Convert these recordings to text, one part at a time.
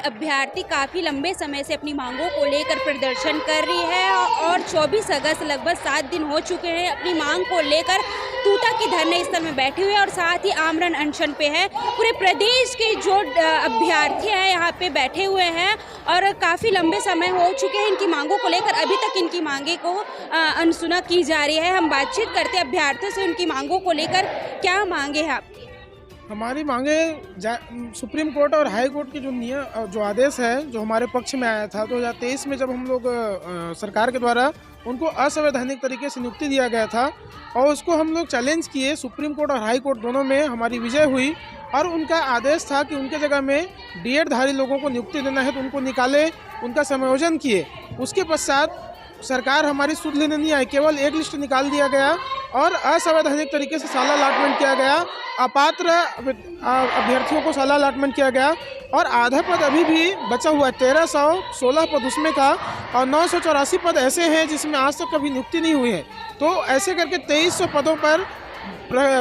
अभ्यर्थी काफ़ी लंबे समय से अपनी मांगों को लेकर प्रदर्शन कर रही है और 24 अगस्त लगभग 7 दिन हो चुके हैं अपनी मांग को लेकर तूता की धरने स्थल में बैठे हुए और साथ ही आमरण अनशन पे है। पूरे प्रदेश के जो अभ्यर्थी हैं यहाँ पे बैठे हुए हैं और काफ़ी लंबे समय हो चुके हैं इनकी मांगों को लेकर, अभी तक इनकी मांगे को अनसुना की जा रही है। हम बातचीत करते हैं अभ्यर्थियों से, उनकी मांगों को लेकर क्या मांगे हैं आपकी? हमारी मांगे सुप्रीम कोर्ट और हाई कोर्ट की जो आदेश है जो हमारे पक्ष में आया था 2023 में, जब हम लोग सरकार के द्वारा उनको असंवैधानिक तरीके से नियुक्ति दिया गया था और उसको हम लोग चैलेंज किए। सुप्रीम कोर्ट और हाई कोर्ट दोनों में हमारी विजय हुई और उनका आदेश था कि उनके जगह में डीएड धारी लोगों को नियुक्ति देना है तो उनको निकाले, उनका समायोजन किए। उसके पश्चात सरकार हमारी सुध लेने नहीं आई, केवल एक लिस्ट निकाल दिया गया और असंवैधानिक तरीके से साला अलॉटमेंट किया गया, अपात्र अभ्यर्थियों को साला अलॉटमेंट किया गया और आधा पद अभी भी बचा हुआ है। 1316 पद उसमें का और 984 पद ऐसे हैं जिसमें आज तक कभी नियुक्ति नहीं हुई है। तो ऐसे करके 2300 पदों पर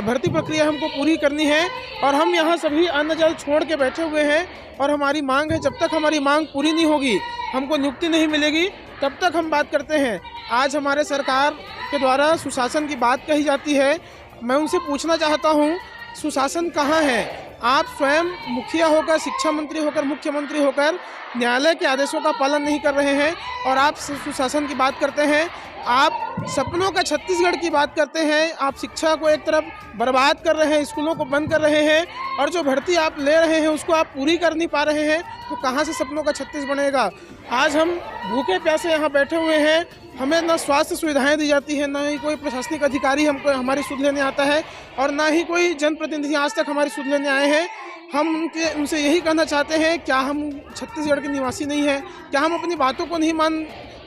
भर्ती प्रक्रिया हमको पूरी करनी है और हम यहाँ सभी अन्न जल छोड़ के बैठे हुए हैं और हमारी मांग है, जब तक हमारी मांग पूरी नहीं होगी, हमको नियुक्ति नहीं मिलेगी, तब तक हम बात करते हैं। आज हमारे सरकार के द्वारा सुशासन की बात कही जाती है, मैं उनसे पूछना चाहता हूँ सुशासन कहाँ है? आप स्वयं मुखिया होकर, शिक्षा मंत्री होकर, मुख्यमंत्री होकर न्यायालय के आदेशों का पालन नहीं कर रहे हैं और आप सुशासन की बात करते हैं। आप सपनों का छत्तीसगढ़ की बात करते हैं, आप शिक्षा को एक तरफ बर्बाद कर रहे हैं, स्कूलों को बंद कर रहे हैं और जो भर्ती आप ले रहे हैं उसको आप पूरी कर नहीं पा रहे हैं, तो कहाँ से सपनों का छत्तीस बनेगा? आज हम भूखे प्यासे यहाँ बैठे हुए हैं, हमें ना स्वास्थ्य सुविधाएं दी जाती है, ना ही कोई प्रशासनिक अधिकारी हमको हमारी सुध लेने आता है और ना ही कोई जनप्रतिनिधि आज तक हमारी सुध लेने आए हैं। हम उनसे यही कहना चाहते हैं, क्या हम छत्तीसगढ़ के निवासी नहीं हैं? क्या हम अपनी बातों को नहीं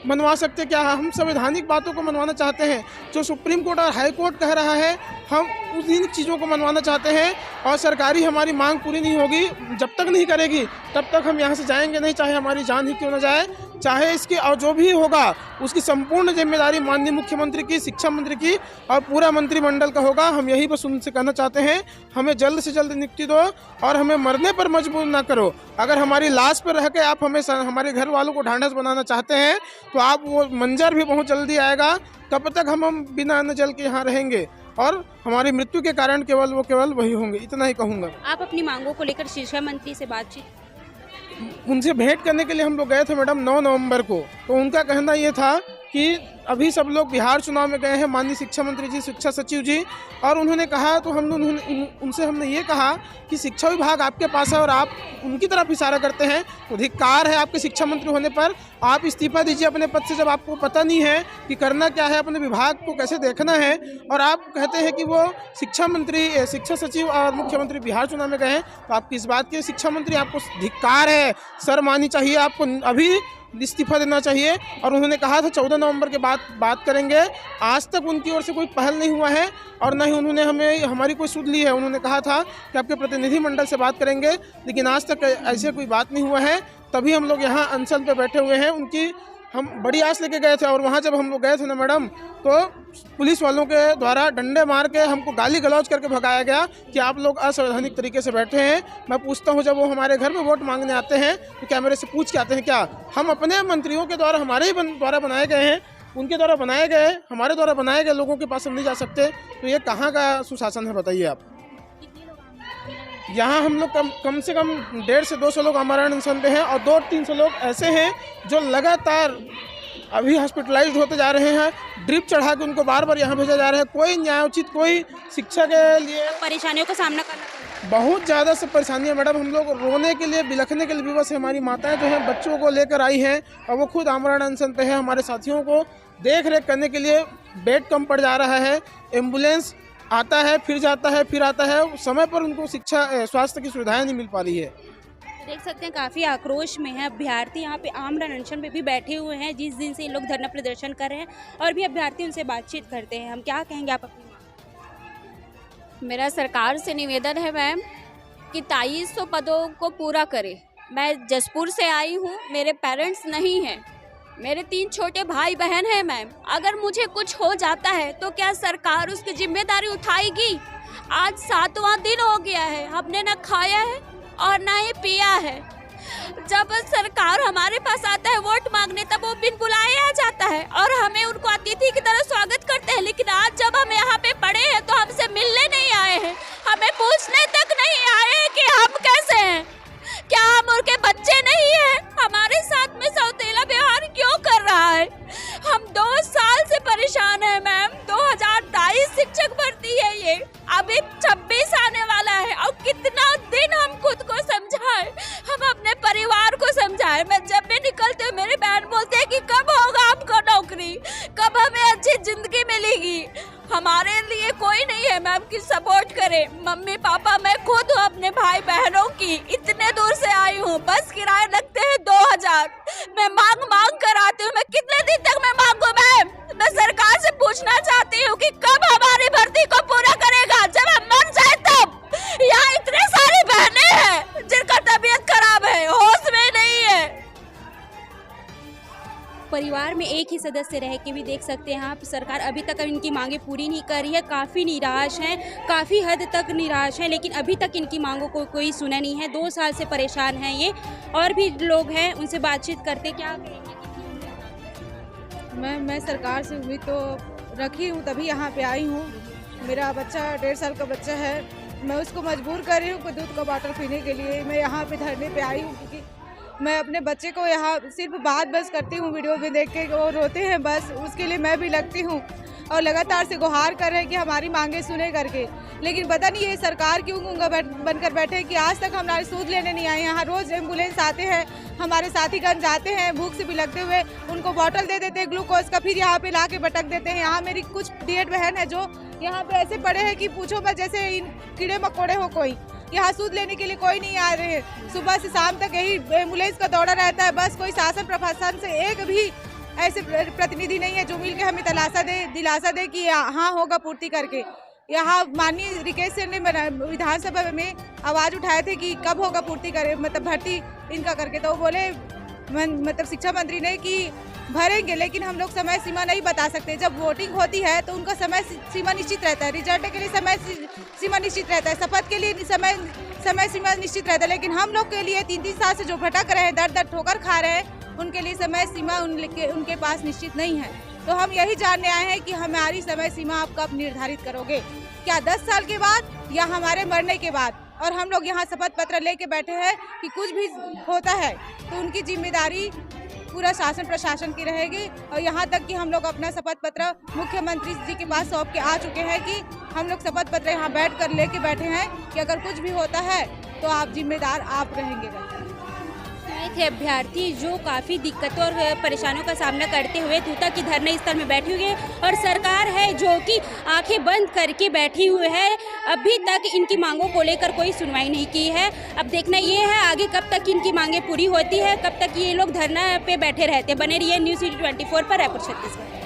मनवा सकते? क्या हम संवैधानिक बातों को मनवाना चाहते हैं? जो सुप्रीम कोर्ट और हाई कोर्ट कह रहा है हम उन चीज़ों को मनवाना चाहते हैं और सरकारी हमारी मांग पूरी नहीं होगी, जब तक नहीं करेगी तब तक हम यहाँ से जाएंगे नहीं, चाहे हमारी जान ही क्यों न जाए, चाहे इसके और जो भी होगा उसकी संपूर्ण जिम्मेदारी माननीय मुख्यमंत्री की, शिक्षा मंत्री की और पूरा मंत्रिमंडल का होगा। हम यही बस उनसे कहना चाहते हैं, हमें जल्द से जल्द नियुक्ति दो और हमें मरने पर मजबूर ना करो। अगर हमारी लाश पर रह के आप हमें हमारे घर वालों को ढांढस बनाना चाहते हैं तो आप वो मंजर भी बहुत जल्दी आएगा। तब तक हम बिना अन्न जल के यहाँ रहेंगे और हमारी मृत्यु के कारण केवल वही होंगे। इतना ही कहूँगा। आप अपनी मांगों को लेकर शिक्षा मंत्री से बातचीत, उनसे भेंट करने के लिए हम लोग गए थे मैडम 9 नवंबर को, तो उनका कहना ये था कि अभी सब लोग बिहार चुनाव में गए हैं, माननीय शिक्षा मंत्री जी, शिक्षा सचिव जी, और उन्होंने कहा तो उनसे हमने ये कहा कि शिक्षा विभाग आपके पास है और आप उनकी तरफ इशारा करते हैं, तो धिक्कार है आपके शिक्षा मंत्री होने पर। आप इस्तीफा दीजिए अपने पद से, जब आपको पता नहीं है कि करना क्या है, अपने विभाग को कैसे देखना है, और आप कहते हैं कि वो शिक्षा मंत्री, शिक्षा सचिव और मुख्यमंत्री बिहार चुनाव में गए हैं, तो आपकी इस बात के शिक्षा मंत्री आपको धिक्कार है, शर्म आनी चाहिए, आपको अभी इस्तीफा देना चाहिए। और उन्होंने कहा था 14 नवंबर के बाद बात करेंगे। आज तक उनकी ओर से कोई पहल नहीं हुआ है और न ही उन्होंने हमारी कोई सुध ली है। उन्होंने कहा था कि आपके प्रतिनिधि मंडल से बात करेंगे, लेकिन आज तक ऐसे कोई बात नहीं हुआ है। तभी हम लोग यहाँ अनशन पे बैठे हुए हैं। उनकी हम बड़ी आस लेके गए थे और वहाँ जब हम लोग गए थे ना मैडम, तो पुलिस वालों के द्वारा डंडे मार के हमको गाली गलौज करके भगाया गया कि आप लोग असंवैधानिक तरीके से बैठे हैं। मैं पूछता हूँ, जब वो हमारे घर में वोट मांगने आते हैं तो क्या मेरे से पूछ के आते हैं? क्या हम अपने मंत्रियों के द्वारा, हमारे ही द्वारा बनाए गए हैं, उनके द्वारा बनाए गए, हमारे द्वारा बनाए गए लोगों के पास हम नहीं जा सकते? तो ये कहाँ का सुशासन है बताइए आप? यहाँ हम लोग कम से कम 150 से 200 लोग आमरण अनशन पे हैं और 200-300 लोग ऐसे हैं जो लगातार अभी हॉस्पिटलाइज्ड होते जा रहे हैं। ड्रिप चढ़ा के उनको बार बार यहाँ भेजा जा रहा है। कोई न्यायोचित, कोई शिक्षा के लिए परेशानियों का सामना करना पड़ता है। बहुत ज़्यादा सब परेशानी है मैडम। हम लोग रोने के लिए, बिलखने के लिए विवश है। हमारी माताएं जो हैं बच्चों को लेकर आई हैं और वो खुद आमरण अनशन पे है। हमारे साथियों को देख रेख करने के लिए बेड कम पड़ जा रहा है, एम्बुलेंस आता है, फिर जाता है, फिर आता है, समय पर उनको शिक्षा, स्वास्थ्य की सुविधाएं नहीं मिल पा रही है। देख सकते हैं काफ़ी आक्रोश में है अभ्यर्थी। यहाँ पे आमरण अनशन पे भी बैठे हुए हैं, जिस दिन से ये लोग धरना प्रदर्शन कर रहे हैं, और भी अभ्यर्थी उनसे बातचीत करते हैं। हम क्या कहेंगे आप अपनी मांग? मेरा सरकार से निवेदन है मैम कि 2300 पदों को पूरा करे। मैं जसपुर से आई हूँ, मेरे पेरेंट्स नहीं हैं, मेरे 3 छोटे भाई बहन हैं मैम। अगर मुझे कुछ हो जाता है तो क्या सरकार उसकी जिम्मेदारी उठाएगी? आज 7वां दिन हो गया है, हमने ना खाया है और ना ही पिया है। जब सरकार हमारे पास आता है वोट मांगने तब वो बिन बुलाए आ जाता है और हमें उनको अतिथि की तरह स्वागत करते हैं, लेकिन आज जब हम यहाँ पे पड़े हैं तो हमसे मिलने नहीं आए हैं, हमें पूछने तक नहीं आए हैं कि हम कैसे हैं, क्या हम उनके बच्चे नहीं हैं, हमारे साथ में सौतेला व्यवहार क्यों कर रहा है। हम 2 साल से परेशान हैं मैम। 2022 शिक्षक भर्ती है ये, अभी 26 आने वाला है और कितना दिन हम खुद को समझाएं, हम अपने परिवार को समझाएं। मैं जब भी निकलती हूँ मेरे बहन बोलते हैं कि कब होगा आपको नौकरी, कब हमें अच्छी जिंदगी मिलेगी। हमारे लिए कोई नहीं है मैम कि सपोर्ट करे। मम्मी पापा मैं खुद हूँ अपने भाई बहनों की, इतने दूर से आई हूँ, बस किराए लगते हैं 2000। मैं मांग कर आती हूँ, मैं कितने दिन तक मैं मांगू मैम। मैं सरकार से पूछना चाहती हूँ कि कब हमारी भर्ती को पूरा करेगा, जब हम मर जाए तब। यहाँ इतने सारी बहनें हैं जिनका तबीयत खराब है, होश में नहीं है। परिवार में एक ही सदस्य रह के भी देख सकते हैं आप, सरकार अभी तक इनकी मांगें पूरी नहीं कर रही है। काफ़ी निराश हैं, काफ़ी हद तक निराश हैं, लेकिन अभी तक इनकी मांगों को कोई सुना नहीं है। 2 साल से परेशान हैं ये। और भी लोग हैं, उनसे बातचीत करते, क्या कहेंगे? मैं सरकार से उम्मीद तो रखी हूँ, तभी यहाँ पे आई हूँ। मेरा बच्चा 1.5 साल का बच्चा है, मैं उसको मजबूर कर रही हूँ कोई दूध का बॉटल पीने के लिए। मैं यहाँ पे धरने पे आई हूँ क्योंकि मैं अपने बच्चे को यहाँ सिर्फ बात बस करती हूँ, वीडियो में देख के वो रोते हैं, बस उसके लिए मैं भी लगती हूँ और लगातार से गुहार कर रहे हैं कि हमारी मांगे सुने करके। लेकिन पता नहीं ये सरकार क्यों गूंगा बनकर बैठे कि आज तक हमारे सूद लेने नहीं आए। यहाँ रोज़ एम्बुलेंस आते हैं, हमारे साथीगण जाते हैं भूख से बिलखते हुए, उनको बॉटल दे देते हैं ग्लूकोज का, फिर यहाँ पे ला के भटक देते हैं। यहाँ मेरी कुछ डीएड बहन है जो यहाँ पे ऐसे पड़े हैं कि पूछो मत, जैसे इन कीड़े मकोड़े हो कोई। यहाँ सूद लेने के लिए कोई नहीं आ रहे हैं, सुबह से शाम तक यही एम्बुलेंस का दौड़ा रहता है। बस कोई शासन प्रशासन से एक भी ऐसे प्रतिनिधि नहीं है जो मिलकर हमें दिलासा दे कि हाँ होगा पूर्ति करके। यहाँ माननीय रिकेश सिंह ने विधानसभा में आवाज़ उठाए थे कि कब होगा पूर्ति करे, मतलब भर्ती इनका करके, तो वो बोले मतलब शिक्षा मंत्री ने कि भरेंगे, लेकिन हम लोग समय सीमा नहीं बता सकते। जब वोटिंग होती है तो उनका समय सीमा निश्चित रहता है, रिजल्ट के लिए समय सीमा निश्चित रहता है, शपथ के लिए समय सीमा निश्चित रहता है, लेकिन हम लोग के लिए 3-3 साल से जो भटक रहे हैं, दर ठोकर खा रहे हैं, उनके लिए समय सीमा उनके पास निश्चित नहीं है। तो हम यही जानने आए हैं कि हमारी समय सीमा आप कब निर्धारित करोगे, क्या 10 साल के बाद या हमारे मरने के बाद। और हम लोग यहाँ शपथ पत्र लेके बैठे हैं कि कुछ भी होता है तो उनकी जिम्मेदारी पूरा शासन प्रशासन की रहेगी। और यहाँ तक कि हम लोग अपना शपथ पत्र मुख्यमंत्री जी के पास सौंप के आ चुके हैं कि हम लोग शपथ पत्र यहाँ बैठ कर लेके बैठे हैं कि अगर कुछ भी होता है तो आप जिम्मेदार आप रहेंगे। थे अभ्यर्थी जो काफ़ी दिक्कतों और परेशानियों का सामना करते हुए तूता की धरने स्थल में बैठे हुए हैं, और सरकार है जो कि आंखें बंद करके बैठी हुई है। अभी तक इनकी मांगों को लेकर कोई सुनवाई नहीं की है। अब देखना ये है आगे कब तक इनकी मांगें पूरी होती है, कब तक ये लोग धरना पे बैठे रहते हैं। बने रहिए न्यूज़ सिटी 24 पर, रायपुर छत्तीसगढ़।